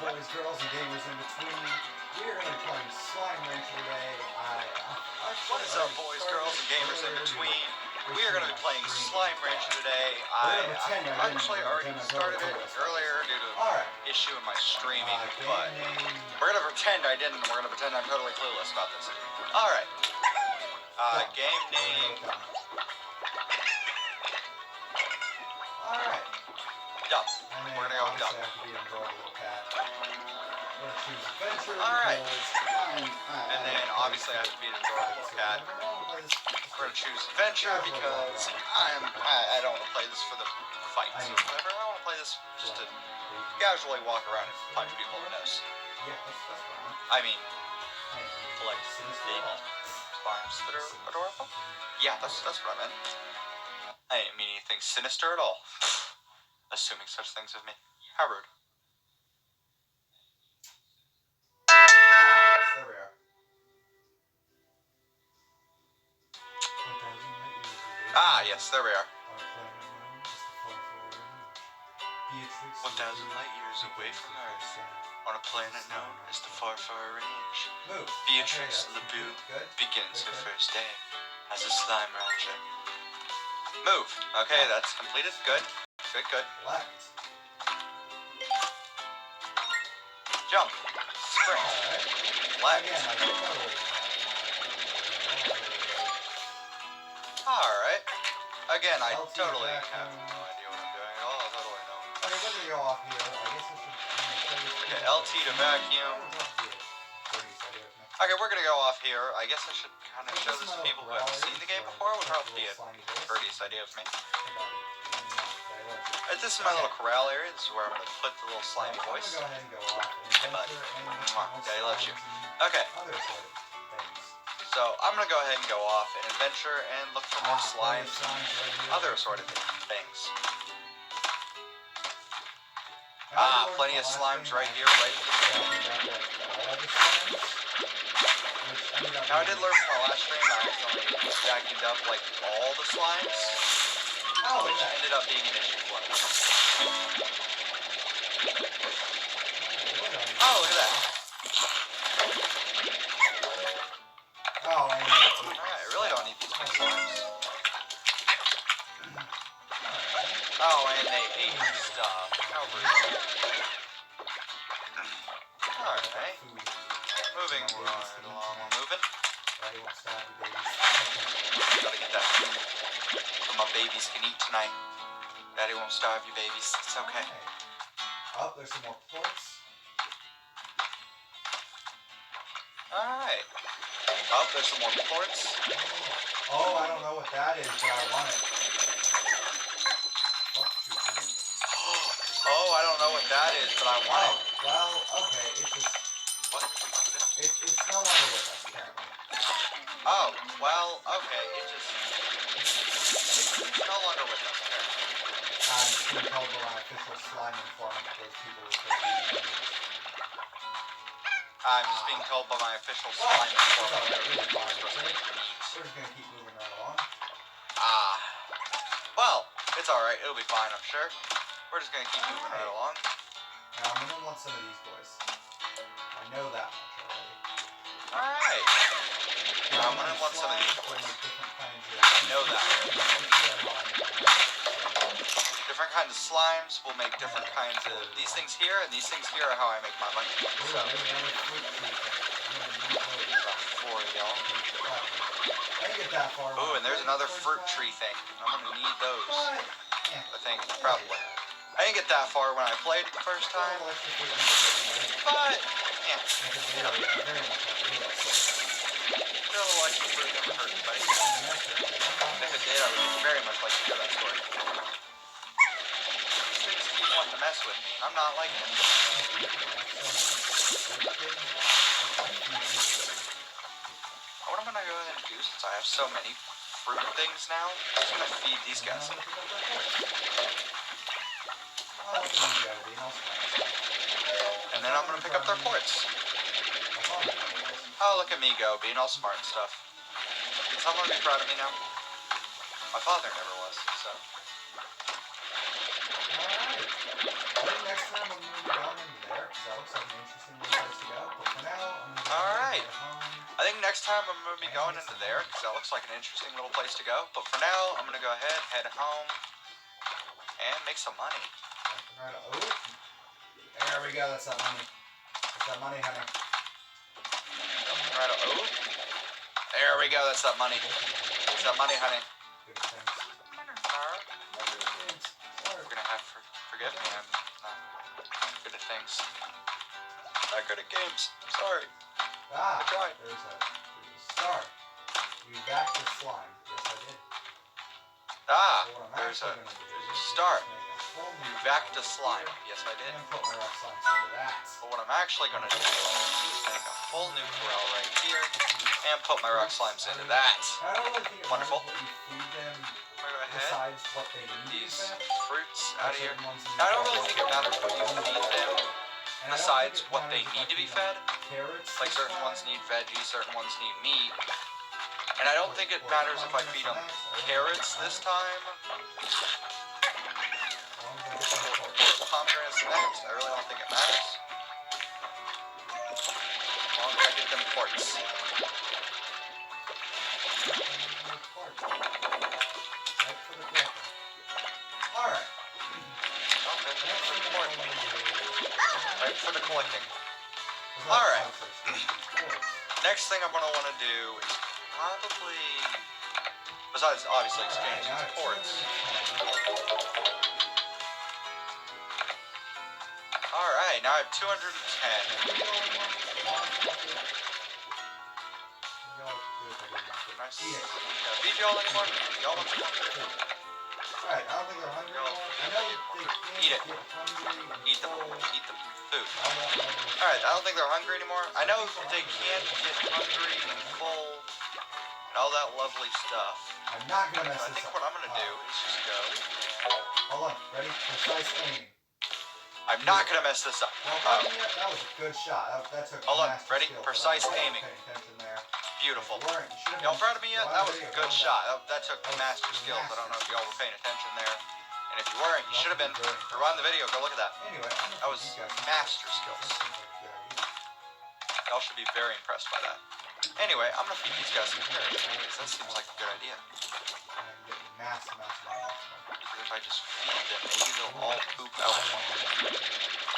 boys, girls, and gamers in between? We are going to be playing Slime Rancher today. What is up, boys, girls, and gamers in between? We are going to be playing Slime Rancher today. I actually already started it earlier due to an issue in my streaming, but we're going to pretend I didn't. We're going to pretend I'm totally clueless about this. Alright. Game name. Alright. Dump. We're going to go with Dump. Alright. And then obviously I have to be an adorable little cat. We're going to choose Adventure because I don't want to play this for the fights or whatever. I want to play this just to casually walk around and punch people in the nose. I mean, like big slimes that are adorable? Yeah, that's what I meant. I didn't mean anything sinister at all. Assuming such things of me. How rude. There we are. Yes, there we are. 1,000 light years away from Earth, on a planet known as the Far, Far Range, Beatrix LeBeau begins her first day as a slime rancher. Move. Okay, that's completed. Good. Good. Jump. Spring. Left. Alright. Again, I totally have no idea what I'm doing at all. How do I know? Okay, we're gonna go off here. I guess I should. Okay, LT to vacuum. Okay, we're gonna go off here. I guess I should kind of show this to people who haven't seen the game before. Would probably be a courteous idea of me. This is my little corral area. This is where I'm gonna put the little slimy voice. Hey, bud. Daddy loves you. Okay. So I'm gonna go ahead and go off and adventure and look for more slimes and other assorted things. Plenty of slimes right here, right here. Now I did learn from my last stream I accidentally vacuumed up like all the slimes, which ended up being an issue for me. Oh, look at that. Alright, I really don't need these big slimes. Oh, and they ate stuff. How rude. Alright. Moving right along. We're moving. Gotta get that food so my babies can eat tonight. Daddy won't starve you babies. It's okay. Oh, there's some more ports. Alright. Oh, there's some more ports. Oh, I don't know what that is, but I want it. Oh, I don't know what that is, but I want it. Well, okay, it's just... What? It's no longer with us, apparently. Oh, well, okay, it's no longer with us, apparently. I'm being told by my official slime informant that those people were supposed to be. I'm just being told by my official slime informant that those people were supposed to be. We're just gonna keep moving right along. Well, it's alright, it'll be fine, I'm sure. We're just gonna keep moving right along. Now, I'm gonna want some of these boys. I know that much already. Alright. Now, I'm gonna want some of these boys. I know that. Different kinds of slimes will make different kinds of these things here, and these things here are how I make my money. So, four of y'all. Ooh, and there's another fruit tree thing. I'm gonna need those. I think, probably. I didn't get that far when I played it the first time, but, yeah. Still like the fruit never hurt anybody. If it did, I would very much like to hear that story. Things keep wanting to mess with me. I'm not liking it. What I'm gonna go ahead and do, since I have so many fruit things now, I'm just gonna feed these guys. And then I'm gonna pick up their ports. Oh, look at me go, being all smart and stuff. Is someone be proud of me now? My father never was, so. Alright. I think next time I'm moving down into there, because that looks like next time I'm going to be going into there, because that looks like an interesting little place to go. But for now, I'm going to go ahead, head home, and make some money. Oh, there we go. That's that money. That's that money, honey. Right. Oh, there we go. That's that money. That's that money, honey. We're going to have forgive me. I'm not good at things. Not good at games. Sorry. Ah, I tried. there's a star. You back the slime. Yes, I did. Ah, So what I'm there's a actually gonna do is start. just make a whole new Back to slime slime. here, Yes, I did. and put my rock slimes into that. But what I'm actually going to do is make a full new corral right here and put my rock slimes into that. I don't really think it Wonderful. matters what you feed them I'm going to go ahead. besides what they need to These be fed. fruits out of here. Certain ones need Now, I don't fed, really think it matters what you feed them and I don't besides think it what they matters need if I to be feed them fed. carrots Like this certain time. ones need veggies, certain ones need meat. And I don't think it matters if I feed them carrots this time. Or pomegranates next. I really don't think it matters. As long as I get them quartz. Alright. Okay, for the collecting. Right for the collecting. Alright. Next thing I'm going to want to do is probably, besides obviously exchanging quartz. Alright, now I have 210. Nice. Can I feed y'all anymore? Y'all want some? Alright, I don't think they're hungry anymore. I know they can Eat it. get hungry and Eat them. full. Eat the food. Alright, Alright, I don't think they're hungry anymore. I know they can't get hungry and full and all that lovely stuff. I'm not gonna mess So I this think up. what I'm going to do is just go. Hold on, ready? Precise aiming. I'm not going to mess this up. Well, that was a good shot. That took Hold on, master ready? skill, Precise but I wasn't aiming. paying attention there. Beautiful. You weren't. You should have Y'all been- proud of me yet? That was a good shot. That took That was master skills. I don't know if y'all were paying attention there. And if you weren't, you should have been. Very Rewind the video. Go look at that. Anyway, I'm That was master skills. Y'all should be very impressed by that. Anyway, I'm going to feed these guys some carrots because that seems like a good idea. Because if I just feed them, maybe they'll all poop out. And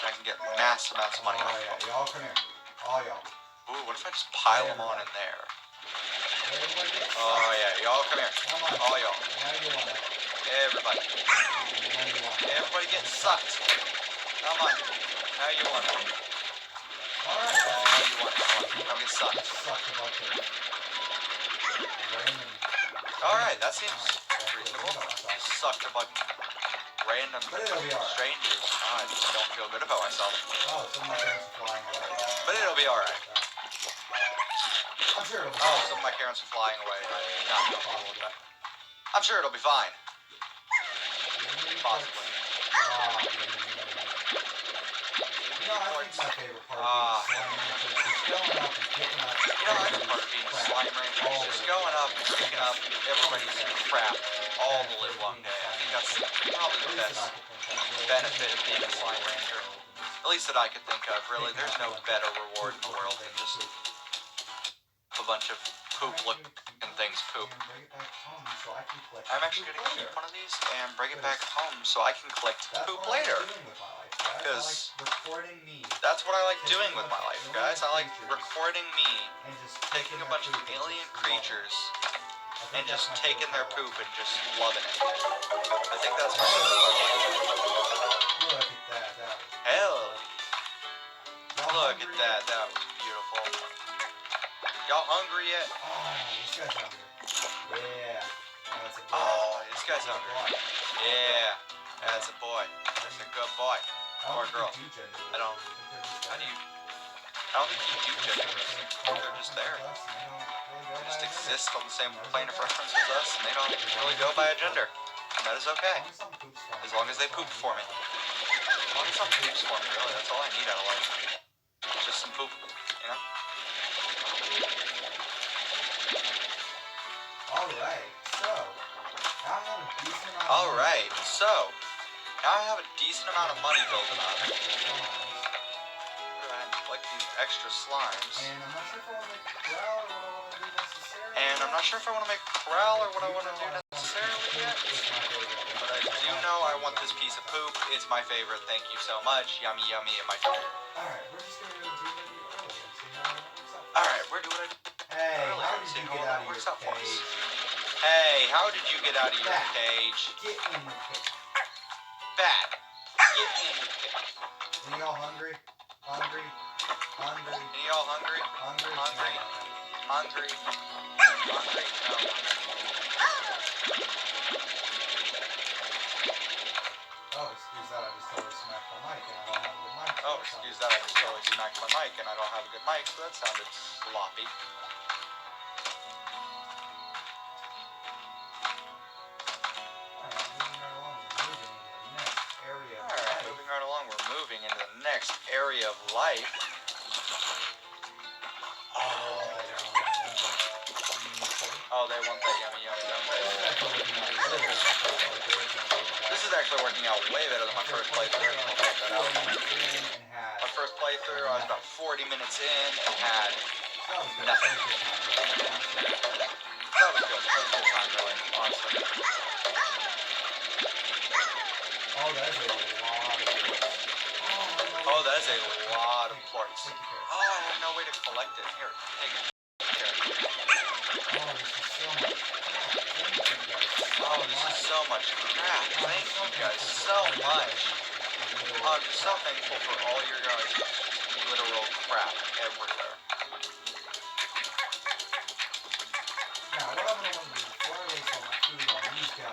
I can get mass amounts of money off Oh yeah, of them. y'all come here. All y'all. Ooh, what if I just pile them on in there? Everybody get Oh yeah, y'all come here. Come on. All y'all. Now you want it. Everybody. Now you want it. Everybody get sucked. Come on. Now you want it. Alright. Now you want it. Come on. Come get sucked. Sucked a bunch of random. Alright, that seems reasonable. Sucked a bunch of random But it'll be alright. strangers. Oh, I just don't feel good about myself. Oh, some of my parents are flying away. But it'll be alright. I'm sure it'll be Oh, alright. some of my parents are flying away. Not comfortable with that. I'm sure it'll be fine. Possibly. You know, I think my favorite part Ah. of being a slime rancher is just going up and picking up. You know, I think part of being a slime rancher is just going up and picking up everybody's crap all the live long day. I think that's probably the best benefit of being a slime rancher. At least that I could think of, really. There's no better reward in the world than just a bunch of poop looking things poop. I'm actually going to keep one of these and bring it back home so I can collect poop later. Because that's what I like doing with my life, guys. I like recording me taking a bunch of alien creatures and just taking their poop and just loving it. I think that's my favorite part. Look at that. Hell, look at that. That was beautiful. Y'all hungry yet? Oh, this guy's hungry. Yeah. That's a boy. Oh, this guy's hungry. Boy. Yeah, that's a boy. That's a good boy. Or girl. I don't. How do you? I don't think you do gender. They're just there. They just exist on the same plane of reference as us, and they don't really go by a gender. And that is okay. As long as they poop for me. As long as something poops for me, really. That's all I need out of life. It's just some poop, you know? Alright, so now I have a decent amount of Alright, so now I have a decent amount of money building up. Go ahead and collect these extra slimes. And I'm not sure if I want to make corral or what I want to do necessarily. And I'm not sure if I want to make corral or what I want to do necessarily yet. But I do know I want this piece of poop. It's my favorite. Thank you so much. Yummy, yummy, and my favorite. Alright, we're just going to do maybe earlier and see how it works out. Alright, we're doing it. Hey, Earlier, how did see you how get that out of works your out for us. cage? Hey, how did you get out of your Back. cage? Get in the cage. Bad. Get in the cage. Are y'all hungry? Hungry? Hungry? Any y'all hungry? Hungry? Hungry? Hungry? Hungry? No. Oh, excuse that. I just totally smacked my mic and I don't have a good mic. Oh, excuse that. I just totally smacked my mic and I don't have a good mic, so that sounded sloppy. Alright, moving right along. We're moving into the next area of life. Oh, they want that yummy, yummy, yummy. This is actually working out way better than my first playthrough. My first playthrough, I was about 40 minutes in and had nothing. That was good. That was a good time, really, honestly. Oh, that is a lot of quartz. Oh, I have no way to collect it. Here, take it. Oh, this is so much crap. Thank you guys so much. I'm just so thankful for all your guys' literal crap everywhere.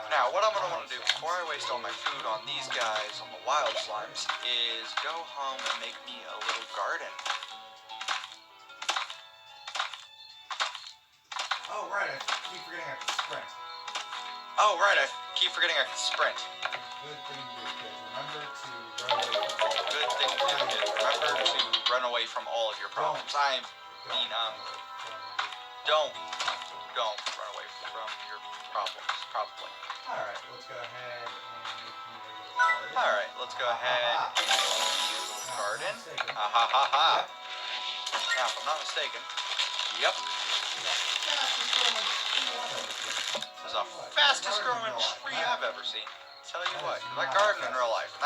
Now, what I'm going to want to do before I waste all my food on these guys, on the wild slimes, is go home and make me a little garden. Oh, right, I keep forgetting I can sprint. Oh, right, I keep forgetting I can sprint. Good thing to do, kids. Remember to run away from all. Good thing to do, kid. Remember to run away from all of your problems. I mean, don't run away from your problems, probably. Alright, let's go ahead and make me a little garden. Alright, let's go ahead and make me a little garden. Ha ha ha ha. Now, if I'm not mistaken, yep. This is the fastest growing tree I've ever seen. Tell you what, because I garden in real life, and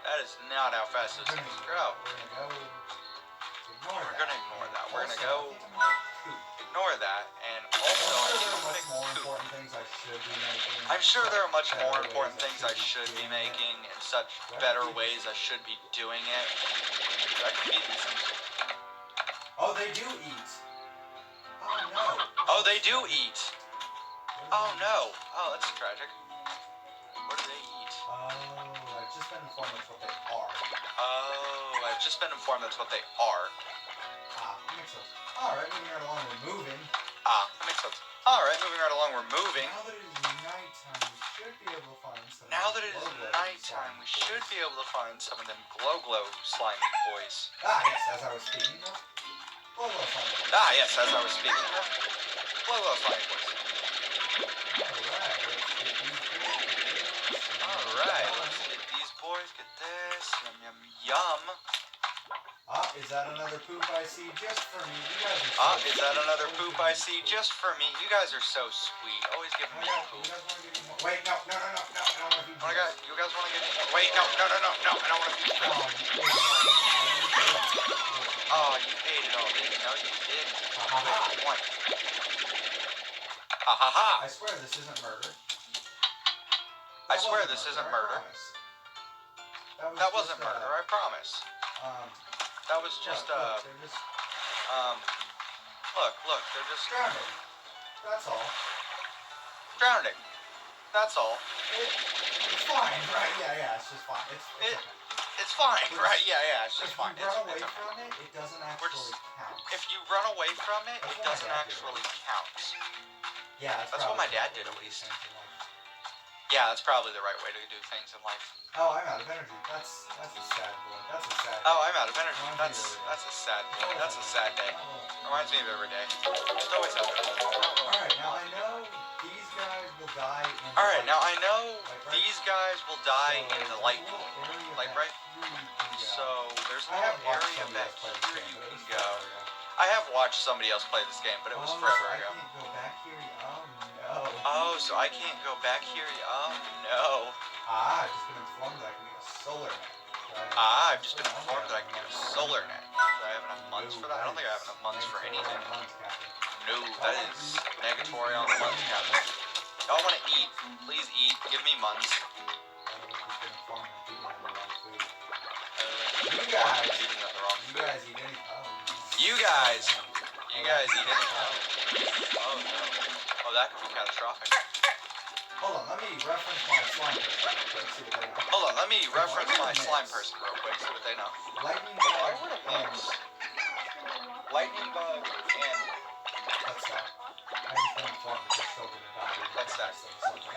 that is not how fast this things grow. We're gonna ignore that. We're gonna go ignore that, and also pick poop. I'm sure there are much more important things I should be making, and such better ways I should be doing it. I can feed these things. Oh, they do eat. Oh no. Oh, they do eat. Oh no. Oh, that's tragic. What do they eat? Oh, I've just been informed that's what they are. Oh, I've just been informed that's what they are. Ah, that makes sense. Alright, moving right along, we're moving. Ah, that makes sense. Alright, moving right along, we're moving. Now that it is nighttime, we should be able to find some. Now that it is nighttime, we should be able to find some of them glow slimy boys. Ah, yes, as I was speaking of. Glow slimy boys. Ah, yes, as I was speaking of. Glow slimy boys. Alright, let's get these boys, get this. Yum, yum, yum. Ah, is that another poop I see just for me? You guys are so Is that another poop I see just for me? You guys are so sweet. Always giving me poop. You guys want to give me more? Wait, no, I don't want to feed you. You guys want to give me more? Wait, no, I don't want to feed you. Oh, you ate it all, didn't you? No, you didn't. Ha ha ha. Ha ha ha. I swear this isn't murder. I swear this isn't murder. That wasn't murder, I promise. That was just, look, they're just drowning. That's all. Drowning. That's all. It's fine, right? Yeah, it's just fine. It's fine, right? Yeah, it's just fine. If you run away from it, it doesn't actually count. If you run away from it, it doesn't actually count. Yeah, that's what my dad did at least. Yeah, that's probably the right way to do things in life. Oh, I'm out of energy. That's a sad boy. That's a sad. Oh, I'm out of energy. That's a sad boy. That's a sad day. Reminds me of every day. It's always happening. Alright, now I know these guys will die in the Alright, now I know light these guys will die in the light pool. little area Like, that right? you can go. So, there's there's a I have little watched area somebody back else play this here game, you but it can was go. forever ago. I have watched somebody else play this game, but it was Oh, forever so I ago. can't go back here? Oh no. Oh, so I can't go back here? Oh, no. I've just been informed that I can get a solar net. I've just been informed that I can get a solar net. Do I have enough months for that? I don't think I have enough months for anything. No, that is negatory on the months, Captain. Y'all want to eat? Please eat. Give me months. You guys eating the wrong You food. guys eat any? Oh. You guys eat anything? Oh no. Oh, that could be catastrophic. Hold on, let me reference my slime person real quick, see what they know. Hold on, let me reference my slime person real quick, see what they know. Lightning Oh, I bug would have and... mixed. Lightning bug and... Let's stop.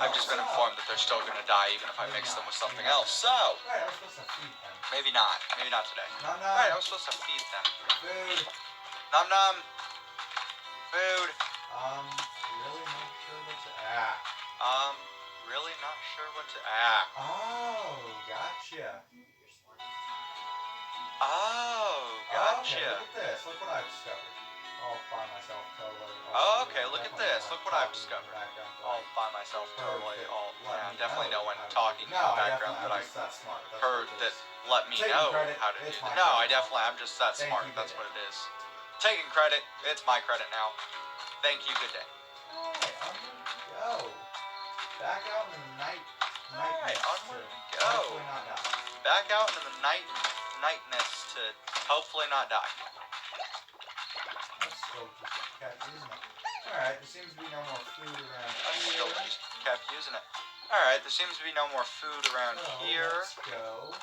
I've just been informed that they're still going to die even if I mix them with something else. So, right, I was supposed to feed them. maybe not. Maybe not today. Nom nom. Right, I was supposed to feed them. Food. Nom nom. Food. Really not sure what to... Really not sure what to... Oh, gotcha. Oh, Okay, gotcha. look at this. Look what I've discovered. All by myself, totally. Oh, okay, look at this. Look what I've discovered. All by myself, totally. All, yeah, definitely no one talking in the background that I heard that let me know how to do that. No, I'm just that smart. That's what it is. Taking credit. It's my credit now. Thank you. Good day. Alright, onward we go. Back out in the night. Alright, onward we go. Hopefully not die. Back out into the nightness to hopefully not die. Let's still just kept using it. Alright, there seems to be no more food around I here. still just kept using it. Alright, there seems to be no more food around here. Let's go.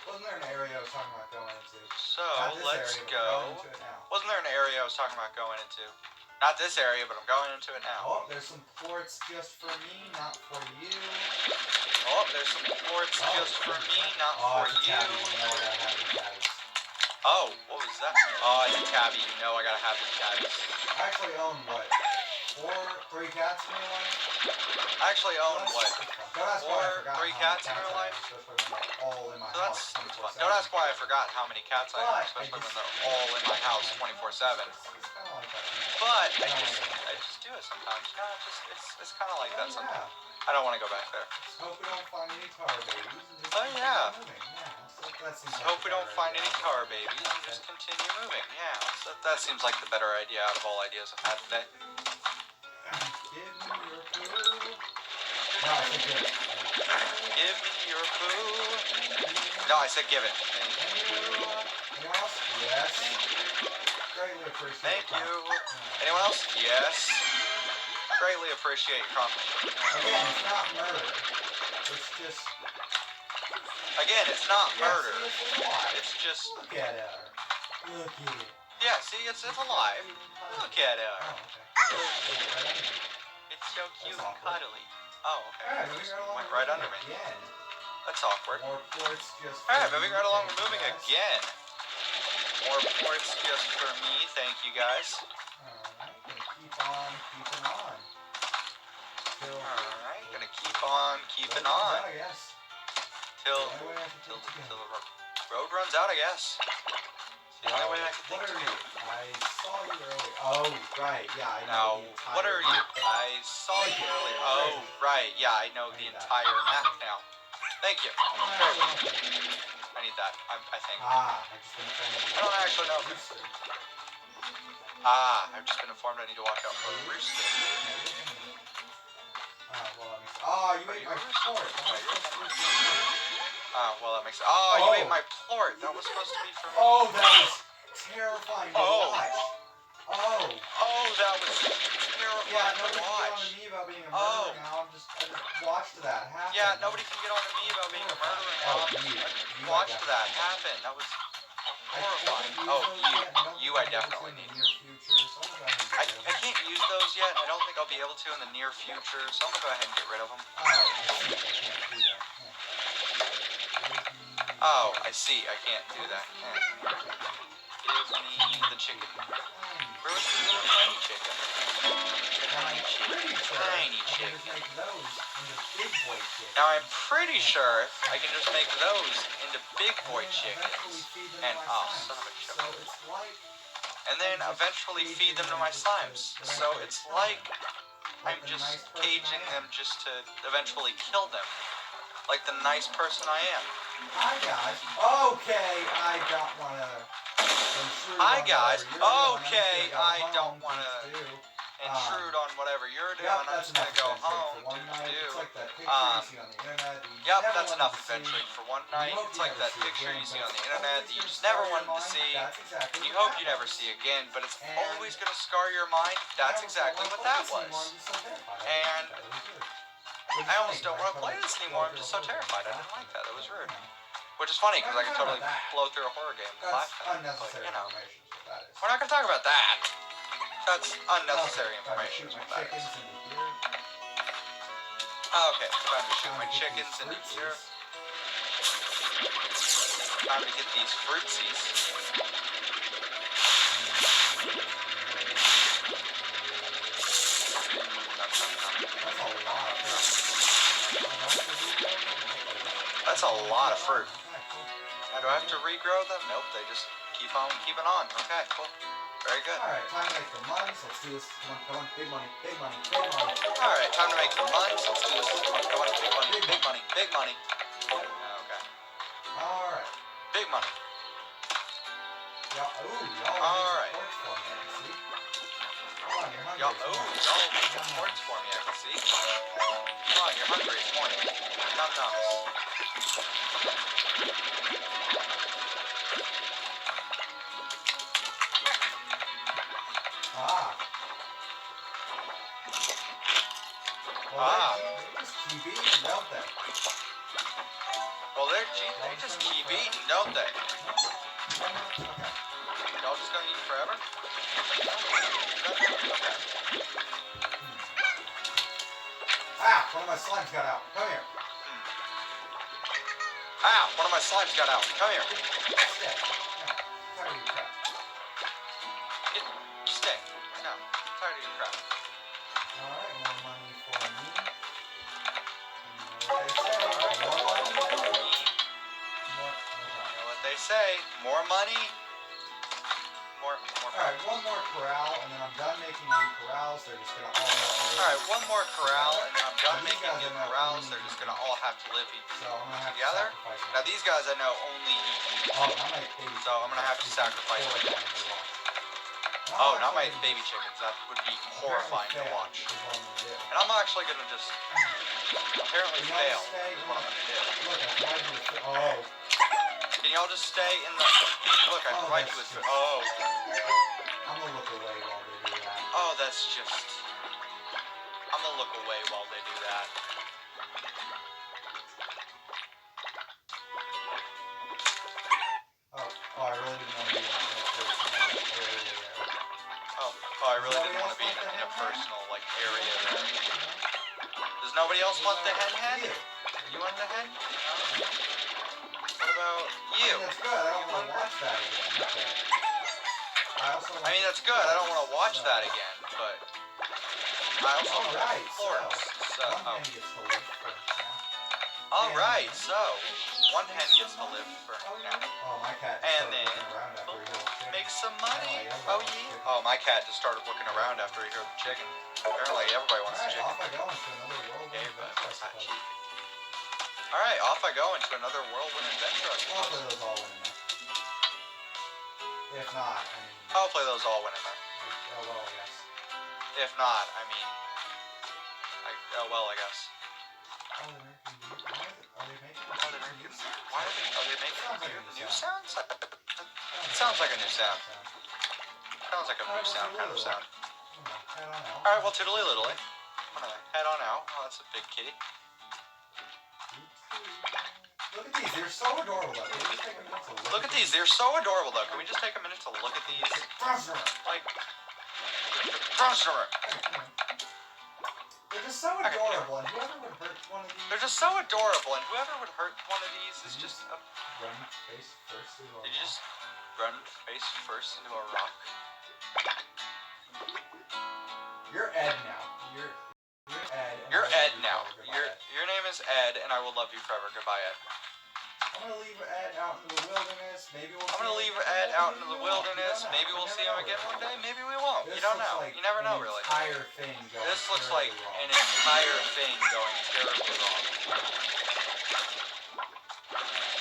Wasn't there an area I was talking about going into? So, Not this let's area, but go. I'm going into it now. Wasn't there an area I was talking about going into? Not this area, but I'm going into it now. Oh, there's some ports just for me, not for you. Oh, there's some ports just for me, not for it's a you. tabby. You know I gotta have the tabbies. Oh, what was that? Oh, it's a tabby. You know I gotta have the tabbies. I actually own what? 3 cats in real life? I actually own what? Don't ask why I forgot 3 how cats in many real I life? have, especially when they're all in my So house that's fun. 24/7. Don't ask why I forgot how many cats I have, But especially when they're all in my house 24/7. It's kind of like that. But I just do it sometimes. No, it's kind of like that sometimes. I don't want to go back there. Let's hope we don't find any tar babies. And just Oh, yeah. keep moving. That seems Let's like hope the we don't better find idea. any tar babies and just continue moving. Yeah, that seems like the better idea out of all ideas I've had today. Give me your poo. No, I said give it. Give me your poo. No, I said give it. Thank you. Anyone else? Yes. Greatly appreciate Thank it. you. Anyone else? Yes. Greatly appreciate your comment. Again, it's not murder. It's just... Again, it's not murder. Yeah, see, it's alive. It's just... Look at her. Look at it. Yeah, see, it's alive. Look at her. Oh, okay. It's so cute and awkward. cuddly. Oh, okay. Alright, moving right along. Went right under me. Again. That's awkward. More ports just for Alright, me, moving right along, thank we're moving you, guys. again. More ports just for me, thank you guys. Alright, gonna keep on keeping on. Alright, gonna keep on keeping Road runs on. out, I guess. Till The only way I can till keep it the road runs out, I guess. It's the only way I can think What to are do. you? I saw you earlier. Oh, right, yeah, I Now, know the entire what are you? map now. I saw you earlier. Oh, right, yeah, I know the entire map now. Thank you. I need that, I think. I just been informed. I don't actually know if it's... I've just been informed I need to watch out for a rooster. You ate my port. Well, that makes... you ate my plort. That was supposed to be for me. Oh, that was terrifying to watch. Oh, that was terrifying Yeah, to nobody can get watch. on to me about being a murderer now. I just watched that happen. Yeah, nobody can get on to me about being a murderer now. You Watched that happen. That was horrifying. You I definitely need. I can't use those yet. I don't think I'll be able to in the near future, so I'm gonna go ahead and get rid of them. Oh, I see. I can't do that. Give me the chicken. Where was the little tiny chicken? Tiny chicken. Tiny chicken. Now I'm pretty sure I can just make those into big boy chickens. And oh, son of a chicken. And then eventually feed them to my slimes. So it's like I'm just caging them just to eventually kill them. Like the nice person I am. Hi guys. Okay, I don't wanna Hi guys. Okay, I don't wanna intrude on whatever you're doing. Yep, I'm just gonna go home to do. Yep, that's enough adventuring for one night. It's like that picture you see on the internet that you just never wanted to see. You hope you never see again, but it's always gonna scar your mind. That's exactly what that was. And I almost don't want to play this anymore. I'm just so terrified. I didn't like that. It was rude. Which is funny because I could totally blow through a horror game with That's lifetime. But, unnecessary you know, information. Is what that is. we're not going to talk about that. That's unnecessary information. Is what that is. Okay, time to shoot my chickens into here. Time to get these fruitsies. That's a lot of fruit. Now, do I have to regrow them? Nope, they just keep on keeping on. Okay, cool. Very good. Alright, time to make the money, so let's do this. Come on, big money, big money, big money. Alright, time to make the money, so let's do this. Come on, big money, big money, big money. Okay. Alright. Big money. Y'all, y'all Alright. for me, I can see. Come on, you're hungry. Y'all make reports for me, I can see. Come on, you're hungry, it's morning. Num nums. Ah. Well, they just keep eating, don't they? Well, they just keep eating, don't they? Okay. Y'all just gonna eat forever? Okay. Ah, one of my slimes got out. Come here. Ah, one of my slimes got out. Come here. Stay. No. Tired of your crap. Stay. No. Tired of your crap. Alright, more money for me. You know what they say? More money. More. Alright, one more corral, and then I'm done making new corrals. They're just gonna all have to live. Alright, one more corral, and then I'm done making new corrals. They're just gonna all have to live So I'm gonna have together. to sacrifice Now these guys I know only eat. Oh, not my baby. So I'm gonna have to sacrifice my chickens. Oh, not my baby chickens. That would be horrifying to watch. And I'm actually gonna just apparently fail. Is what I'm gonna do. Look, I tried to. Oh. Can y'all just stay in the? Look, I tried to. Oh. I'm gonna look away while they do that. Oh, that's just. I'm gonna look away while they do that. Oh, I really didn't want to be in that personal area there. Oh, I really didn't want to be in a personal area there. Does nobody else want the hen? You want the hen? No? What about you? That's good. I don't want to watch that again. Okay. I mean, that's good. I don't want to watch that again, but I also want Alright, horns. So, one hen gets to live for now. alright, so one hen gets to live for now. Oh, my cat And started then looking around after he heard the chicken. make some money. Oh, Oh yeah. Oh, my cat just started looking around after he heard the chicken. Apparently, everybody wants the Alright, chicken. off I go into another world Okay, of but adventure, I hot suppose. chicken. Alright, off I go into another whirlwind adventure, I Hopefully suppose. those all went in there. If not, I mean... Hopefully those all went in there. Oh, well, I guess. If not, I mean... oh well, I guess. Oh, they're making... Are they making... Oh, they're making... Why are they making new sounds? It sounds like a new sound. Sounds like a new sound kind of sound. Head on out. Alright, well, toodly liddly. I'm gonna head on out. Oh, that's a big kitty. Look at these, they're so adorable though. Can we just take a minute to Look at these, they're so adorable though. Can we just take a minute to look at these? Like, they're just so adorable, and whoever would hurt one of these... they're just so adorable, and whoever would hurt one of these is just a run face first into a Did you rock? just run face first into a rock? You're Ed now. You're Ed. And You're I will Ed love you now. forever. Goodbye, Ed. Your name is Ed, and I will love you forever. Goodbye, Ed. I'm gonna leave Ed out into the wilderness. Maybe we'll. I'm see gonna him leave again. Ed out Maybe into the we won't. You wilderness. don't know. Maybe You we'll never see him know, again really. one day. Maybe we won't. This You don't looks know. like You never know, an really. Entire thing going This looks like terribly wrong. an entire thing going terribly wrong.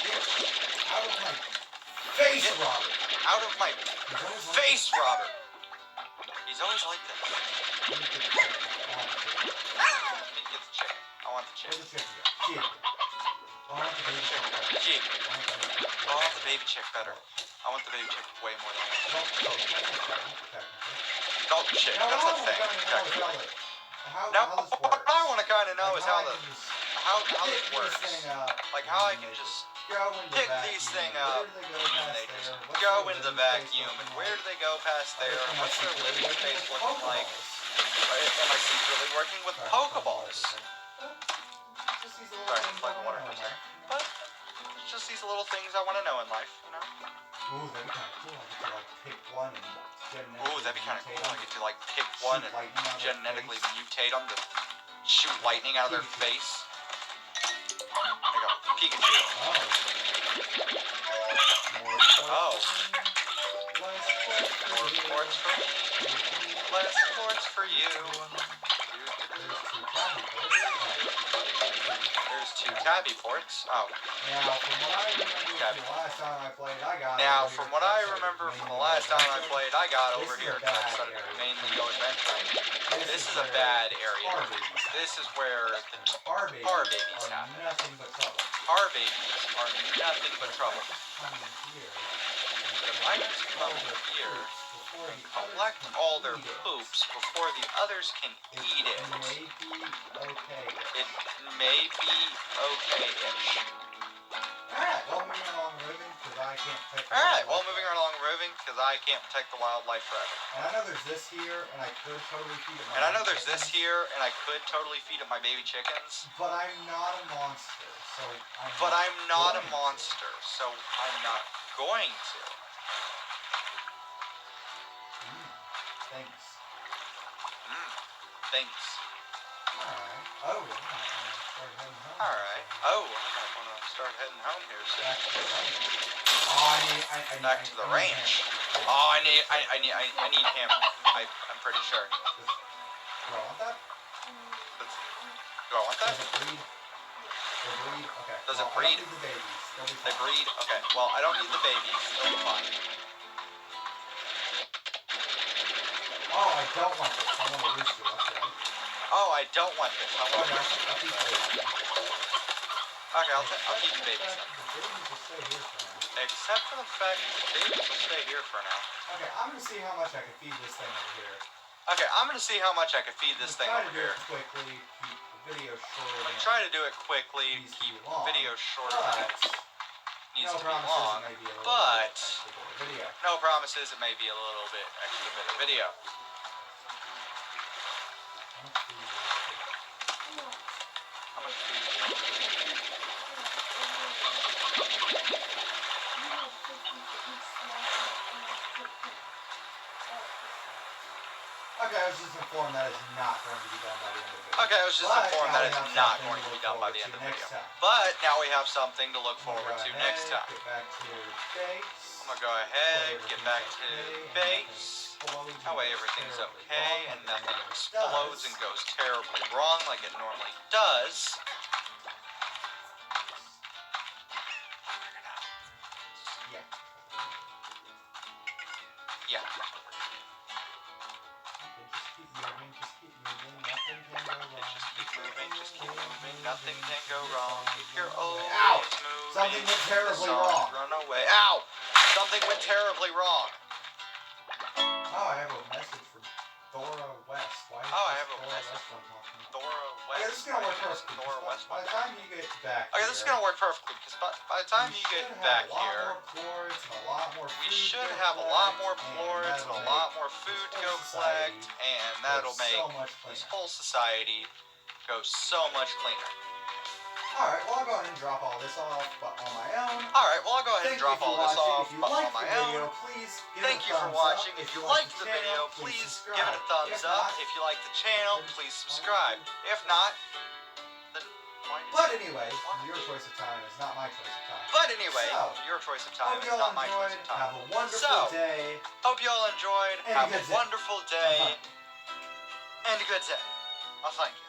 Get out of my face, Get Robert. out of my He's always like face, Robert. He's always like this. this. Let me get the chicken. I want the chicken. Let me get the chicken. I want the Where's chicken. the chicken go? Chicken. I want the baby chicken. Chicken. I want the baby chicken. I want the baby chick better. I want the baby chick way more than I want Well, the dog chick. technically. Dog chick. Now, That's what a I thing. want to know is Technically. how Now, this what works. I want to kind of know is how I the can just how pick this this works. thing up Like how I can just go into pick the these vacuum. thing up, Where do they go past they there? just What's go their into the living space vacuum, and looking where like? do they go past there? Am I What's their secretly living working space with looking like? Pokeballs? Am I secretly working with Sorry, Pokeballs? Just these little Sorry, things like I water wanna for a know, second. But it's just these little things I want to know in life, you know? Ooh, that'd be kind of cool. I get to like pick one and genetically Ooh, that'd be kind of mutate cool. I them, get to like pick shoot one and lightning out of their genetically face. mutate them to shoot lightning out of their face. There you go, Pikachu. Oh. Oh. More sports for More you. sports for me, less sports for you. There's two tabby ports. Oh. Now, from what I remember from the last time I played, I got Now, over from here what I to that remember side from of the last time I adventure. played, I got This over is here a to bad started area. mainly go adventuring. This is a where bad area. Tar babies. This is where the Tar babies, tar babies are happen. nothing but trouble. tar babies are nothing but trouble. Come in here. But if I just come in here and collect all their poops before the others can eat it, May be okay. it may be okay-ish. Alright, well, moving along moving, because I can't protect the Alright, well, wildlife moving forever. right along moving, because I can't protect the wildlife forever. And I know there's this here, and I could totally feed it my And I know baby there's this chickens, here, and I could totally feed it my baby chickens, but I'm not a monster, so I'm not a going to. monster, so I'm not going to. Thanks. Thanks. Alright. Oh, I might wanna start heading home. Alright. Oh, I might want to start heading home here soon. Back to the ranch. Oh, I need Back to the ranch. him. Oh, I need him. I'm pretty sure. Do I want that? Do I want that? Does it breed? They breed? Okay. Does it Well, breed? I don't need the babies. They'll be They fine. breed? Okay. Well, I don't need the babies. They'll be fine. Oh, I don't want this. I want a rooster. That's right. Oh, I don't want this. I Oh, want no, this. I'll keep the babies. Okay, I'll keep the babies then. The babies will stay here for now. Except for the fact that the babies will stay here for now. Okay, I'm gonna see how much I can feed this thing over here. Okay, I'm gonna see how much I can feed this thing Try over to do here. it quickly. Keep the video short. I'm gonna try to do it quickly, Needs to keep be long, videos short but enough. Needs no to be promises long, it may be a little but bit extra bit of video. no promises it may be a little bit extra bit of video. How much food do I take? How much food do you want? Okay, I was just informed that is not going to be done by the end of the video. Okay, I was just But informed now that we it's have not something going to look be done by forward the end to of the next video. time. But now we have something to look I'm gonna forward go to ahead, next time. Get back to base. I'm gonna go ahead, get back to base. That way everything's okay and nothing explodes and goes terribly wrong like it normally does. Yeah. Yeah. Just keep moving, nothing can go wrong. Just keep moving, nothing can go wrong. If you're always Ow! moving, Something went terribly the songs wrong. run away. Ow! Something went terribly wrong. Oh, I have a message from Thora West. Why is Oh, I this have a Thora message West one talking? Thora Okay, West. this is gonna work perfectly. Thora West. By the time you get back Okay, this is gonna work perfectly because by the time you get back here, we should have a lot more plorts and a lot more food to go collect, and that'll make this whole society go so much cleaner. Alright, well I'll go ahead and drop all this off, but on my own. Alright, well, I'll go ahead and drop all this off If you but on liked my the video, own. please give Thank it a you for thumbs watching. up. If you liked the video, please give it a thumbs up. If you like the channel, please subscribe. If not, then why did But you- anyway, why? your choice of time is not my choice of time. But anyway, So, your choice of time Hope is y'all not my choice enjoyed. of time. Have a wonderful So, day. Hope you all enjoyed. And a Have a good day. wonderful day. And a good day. Oh, thank you.